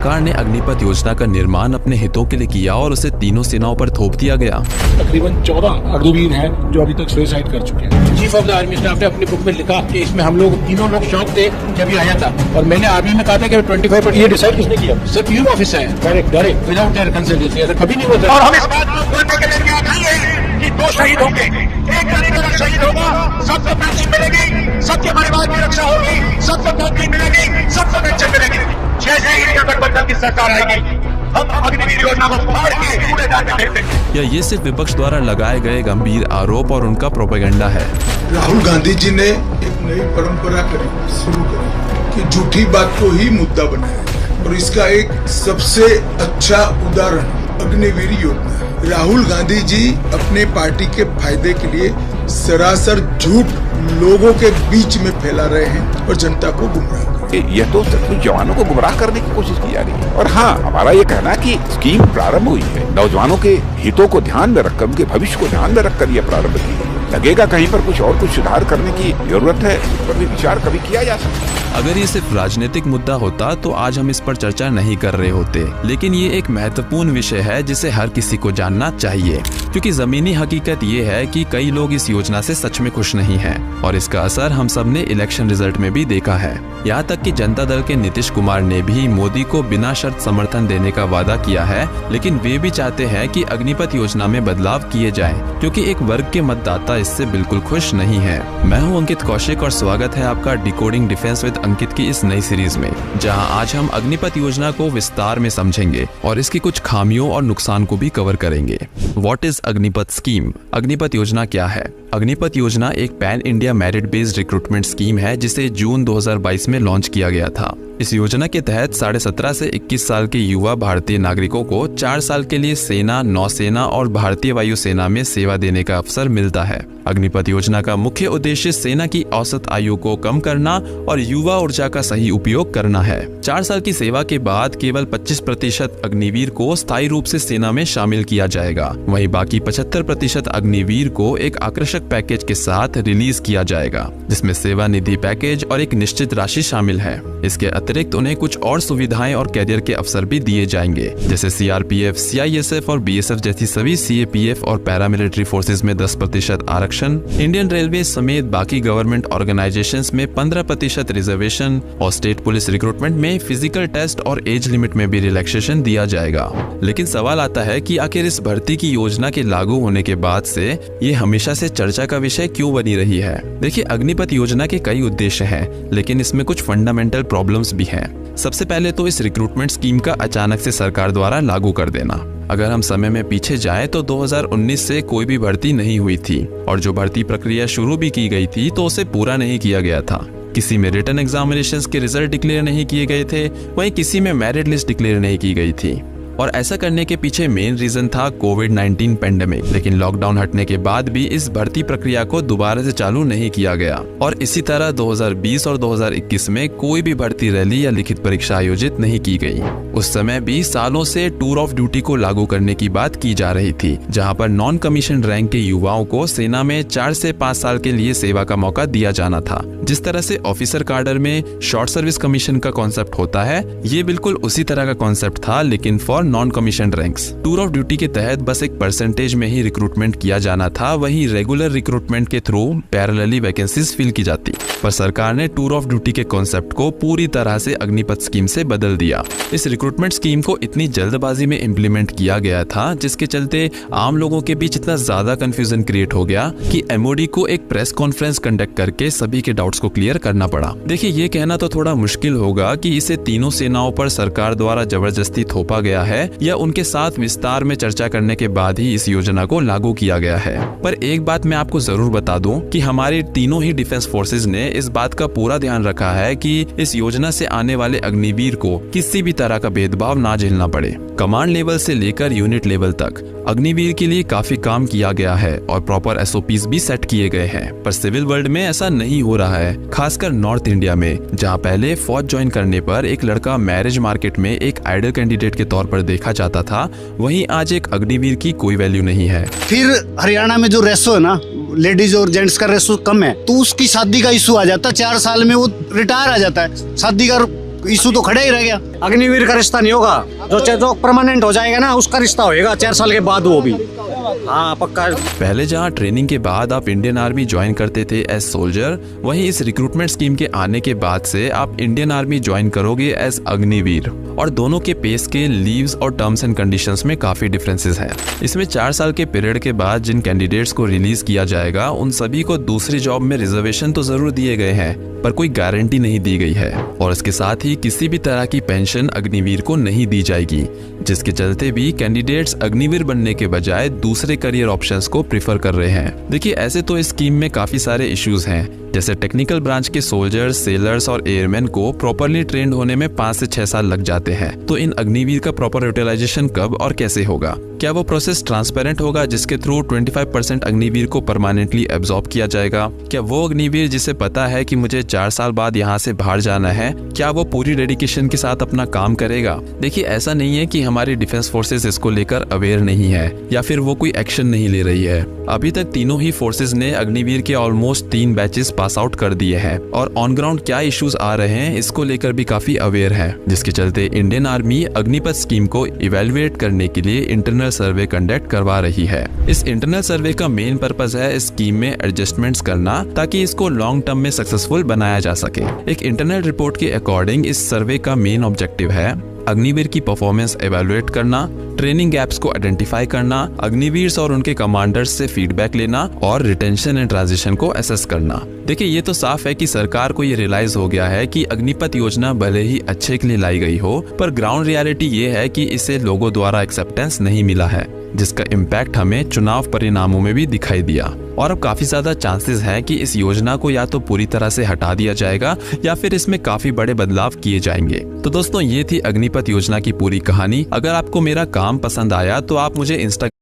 सरकार ने अग्निपथ योजना का निर्माण अपने हितों के लिए किया और उसे तीनों सेनाओं पर थोप दिया गया। तकरीबन 14 अग्निवीर हैं जो अभी तक सुसाइड कर चुके हैं। Chief of the army staff ने अपनी बुक में लिखा कि इसमें हम लोग तीनों लोग शौक थे जब ये आया था, और मैंने आर्मी में कहा था कि 25 पर ये डिसाइड किसने किया? सिर्फ पीएम ऑफिसर है, डायरेक्ट विदाउट देयर कंसल्टेंसी, ऐसा कभी नहीं होता। और हम इस बात को बोलने के लिए नहीं है कि 2 शहीद होंगे, एक अगर शहीद होगा सबको पेंशन मिलेगी, सबके परिवार की रक्षा होगी, सबको नौकरी मिलेगी, सबको पेंशन मिलेगी। 6 शहीद गठबंधन की सरकार आएगी, हम अग्निवीर योजना को फाड़ के कूड़ेदान में फेंक देंगे। या ये सिर्फ विपक्ष द्वारा लगाए गए गंभीर आरोप और उनका प्रोपेगेंडा है। राहुल गांधी जी ने एक नई परंपरा शुरू करी कि झूठी बात को ही मुद्दा बनाया जाए, और इसका एक सबसे अच्छा उदाहरण अग्निवीर योजना है। राहुल गांधी जी अपने पार्टी के फायदे के लिए सरासर झूठ लोगों के बीच में फैला रहे हैं और जनता को गुमराह कर रहे हैं। यह तो सिर्फ जवानों को गुमराह करने की कोशिश की जा रही है। और हाँ, हमारा ये कहना है कि स्कीम प्रारंभ हुई है, नौजवानों के हितों को ध्यान में रखकर, उनके भविष्य को ध्यान में रखकर यह प्रारंभ की है। लगेगा कहीं पर कुछ सुधार करने की जरूरत है, इस पर भी विचार कभी किया जा सकता है। अगर ये सिर्फ राजनीतिक मुद्दा होता तो आज हम इस पर चर्चा नहीं कर रहे होते, लेकिन ये एक महत्वपूर्ण विषय है जिसे हर किसी को जानना चाहिए, क्योंकि जमीनी हकीकत ये है कि कई लोग इस योजना से सच में खुश नहीं हैं और इसका असर हम सब ने इलेक्शन रिजल्ट में भी देखा है। यहाँ तक कि जनता दल के नीतीश कुमार ने भी मोदी को बिना शर्त समर्थन देने का वादा किया है, लेकिन वे भी चाहते हैं कि अग्निपथ योजना में बदलाव किए जाएं, क्योंकि एक वर्ग के मतदाता इससे बिल्कुल खुश नहीं है। मैं हूँ अंकित कौशिक और स्वागत है आपका डिकोडिंग डिफेंस विद अंकित की इस नई सीरीज में, जहां आज हम अग्निपथ योजना को विस्तार में समझेंगे और इसकी कुछ खामियों और नुकसान को भी कवर करेंगे। What is Agnipath scheme? Agnipath योजना क्या है? अग्निपथ योजना एक pan India merit based recruitment scheme है जिसे जून 2022 में लॉन्च किया गया था। इस योजना के तहत 17.5 से 21 साल के युवा भारतीय नागरिकों को 4 साल के लिए सेना, नौसेना और भारतीय वायुसेना में सेवा देने का अवसर मिलता है। अग्निपथ योजना का मुख्य उद्देश्य सेना की औसत आयु को कम करना और युवा ऊर्जा का सही उपयोग करना है। 4 साल की सेवा के बाद केवल 25% अग्निवीर को स्थायी रूप से सेना में शामिल किया जाएगा, वहीं बाकी 75% अग्निवीर को एक आकर्षक पैकेज के साथ रिलीज किया जाएगा, जिसमें सेवा निधि पैकेज और एक निश्चित राशि शामिल है। इसके अतिरिक्त उन्हें कुछ और सुविधाएं और कैरियर के अवसर भी दिए जाएंगे, जैसे सीआरपीएफ, सीआईएसएफ और बीएसएफ जैसी सभी सीएपीएफ और पैरामिलिट्री फोर्सेज में 10% आरक्षण, इंडियन रेलवे समेत बाकी गवर्नमेंट ऑर्गेनाइजेशंस में 15% रिजर्वेशन और स्टेट पुलिस रिक्रूटमेंट में फिजिकल टेस्ट और एज लिमिट में भी रिलैक्सेशन दिया जाएगा। लेकिन सवाल आता है कि आखिर इस भर्ती की योजना के लागू होने के बाद से ये हमेशा से चर्चा का विषय क्यों बनी रही है? देखिए, अग्निपथ योजना के कई उद्देश्य हैं, लेकिन इसमें कुछ फंडामेंटल प्रॉब्लम्स भी हैं। सबसे पहले तो इस रिक्रूटमेंट स्कीम का अचानक से सरकार द्वारा लागू कर देना। अगर हम समय में पीछे जाएं तो 2019 से कोई भी भर्ती नहीं हुई थी, और जो भर्ती प्रक्रिया शुरू भी की गई थी तो उसे पूरा नहीं किया गया था। किसी में रिटन एग्जामिनेशंस के रिजल्ट डिक्लेयर नहीं किए गए थे, वहीं किसी में मेरिट लिस्ट डिक्लेयर नहीं की गई थी। और ऐसा करने के पीछे मेन रीजन था कोविड-19 पेंडेमिक। लेकिन लॉकडाउन हटने के बाद भी इस भर्ती प्रक्रिया को दोबारा से चालू नहीं किया गया, और इसी तरह 2020 और 2021 में कोई भी भर्ती रैली या लिखित परीक्षा आयोजित नहीं की गई। उस समय भी सालों से टूर ऑफ ड्यूटी को लागू करने की बात की जा रही थी, जहां पर नॉन कमीशन रैंक के युवाओं को सेना में 4 से 5 साल के लिए सेवा का मौका दिया जाना था। जिस तरह से ऑफिसर कार्डर में शॉर्ट सर्विस कमीशन का कॉन्सेप्ट होता है, ये बिल्कुल उसी तरह का कॉन्सेप्ट था, लेकिन for non commission ranks. Tour of duty के तहत बस एक परसेंटेज में ही रिक्रूटमेंट किया जाना था, वहीं रेगुलर रिक्रूटमेंट के थ्रू पैरेलली वैकेंसीज फिल की जाती। पर सरकार ने टूर ऑफ ड्यूटी के कॉन्सेप्ट को पूरी तरह से अग्निपथ स्कीम से बदल दिया। इस रिक्रूटमेंट स्कीम को इतनी जल्दबाजी में इम्प्लीमेंट किया गया था, जिसके चलते आम लोगों के बीच इतना ज्यादा कंफ्यूजन क्रिएट हो गया कि एमओडी को एक प्रेस कॉन्फ्रेंस कंडक्ट करके सभी के डाउट्स को क्लियर करना पड़ा। देखिए, ये कहना तो थोड़ा मुश्किल होगा कि इसे तीनों सेनाओं पर सरकार द्वारा जबरदस्ती थोपा गया है या उनके साथ विस्तार में चर्चा करने के बाद ही इस योजना को लागू किया गया है। पर एक बात मैं आपको जरूर बता दूं कि हमारे तीनों ही डिफेंस फोर्सेज ने इस बात का पूरा ध्यान रखा है कि इस योजना से आने वाले अग्निवीर को किसी भी तरह का भेदभाव ना झेलना पड़े। कमांड लेवल से लेकर यूनिट लेवल तक अग्निवीर के लिए काफी काम किया गया है और प्रॉपर एसओपीज भी सेट किए गए हैं। पर सिविल वर्ल्ड में ऐसा नहीं हो रहा है, खासकर नॉर्थ इंडिया में, जहां पहले फौज ज्वाइन करने पर एक लड़का मैरिज मार्केट में एक आइडल कैंडिडेट के तौर पर देखा जाता था, वहीं आज एक अग्निवीर की कोई वैल्यू नहीं है। फिर हरियाणा में जो रेशो है ना, लेडीज और जेंट्स का रेशो कम है, तो उसकी शादी का इशू आ जाता है। 4 साल में वो रिटायर आ जाता है, शादी का इशू तो खड़ा ही रह गया। अग्निवीर का रिश्ता नहीं होगा, जो परमानेंट हो जाएगा ना उसका रिश्ता होएगा 4 साल के बाद वो भी। हाँ पक्का। पहले जहां ट्रेनिंग के बाद आप इंडियन आर्मी ज्वाइन करते थे एज सोल्जर, वहीं इस रिक्रूटमेंट स्कीम के आने के बाद से आप इंडियन आर्मी ज्वाइन करोगे एज अग्निवीर। और दोनों के पे स्केल, लीव्स और टर्म्स एंड कंडीशंस में काफी डिफरेंसेस हैं। इसमें 4 साल के पीरियड के बाद जिन कैंडिडेट्स को रिलीज किया जाएगा उन सभी को दूसरी जॉब में रिजर्वेशन तो जरूर दिए गए हैं, पर कोई गारंटी नहीं दी गई है। और इसके साथ ही किसी भी तरह की पेंशन अग्निवीर को नहीं दी जाएगी, जिसके चलते भी कैंडिडेट्स अग्निवीर बनने के बजाय दूसरे करियर ऑप्शंस को प्रिफर कर रहे हैं। देखिए, ऐसे तो इस स्कीम में काफी सारे इश्यूज हैं, जैसे टेक्निकल ब्रांच के सोल्जर्स, सेलर्स और एयरमैन को प्रॉपरली ट्रेंड होने में 5 से 6 साल लग जाते हैं। तो इन अग्निवीर का प्रॉपर यूटिलाइजेशन कब और कैसे होगा? क्या वो प्रोसेस ट्रांसपेरेंट होगा जिसके थ्रू 25% अग्निवीर को परमानेंटली एब्जॉर्ब किया जाएगा? क्या वो अग्निवीर जिसे पता है कि मुझे 4 साल बाद यहाँ से बाहर जाना है, क्या वो पूरी डेडिकेशन के साथ अपना काम करेगा? देखिए, ऐसा नहीं है कि हमारी डिफेंस फोर्सेस इसको लेकर अवेयर नहीं है या फिर वो कोई एक्शन नहीं ले रही है। अभी तक तीनों ही फोर्सेस ने अग्निवीर के ऑलमोस्ट 3 बैचेस पास आउट कर दिए हैं और ऑन ग्राउंड क्या इश्यूज आ रहे हैं इसको लेकर भी काफी अवेयर है, जिसके चलते इंडियन आर्मी अग्निपथ स्कीम को इवेल्युएट करने के लिए इंटरनल सर्वे कंडक्ट करवा रही है। इस इंटरनल सर्वे का मेन पर्पस है इस स्कीम में एडजस्टमेंट्स करना, ताकि इसको लॉन्ग टर्म में सक्सेसफुल बनाया जा सके। एक इंटरनल रिपोर्ट के अकॉर्डिंग इस सर्वे का मेन ऑब्जेक्टिव है अग्निवीर की परफॉर्मेंस एवेलुएट करना, ट्रेनिंग गैप्स को आइडेंटिफाई करना, अग्निवीर्स और उनके कमांडर्स से फीडबैक लेना और रिटेंशन एंड ट्रांजिशन को असेस करना। देखिए, ये तो साफ है कि सरकार को ये रियलाइज हो गया है कि अग्निपथ योजना भले ही अच्छे के लिए लाई गई हो, पर ग्राउंड रियलिटी ये है कि इसे लोगों द्वारा एक्सेप्टेंस नहीं मिला है, जिसका इम्पैक्ट हमें चुनाव परिणामों में भी दिखाई दिया। और अब काफी ज्यादा चांसेस है कि इस योजना को या तो पूरी तरह से हटा दिया जाएगा या फिर इसमें काफी बड़े बदलाव किए जाएंगे। तो दोस्तों, ये थी अग्निपथ योजना की पूरी कहानी। अगर आपको मेरा काम पसंद आया तो आप मुझे इंस्टाग्राम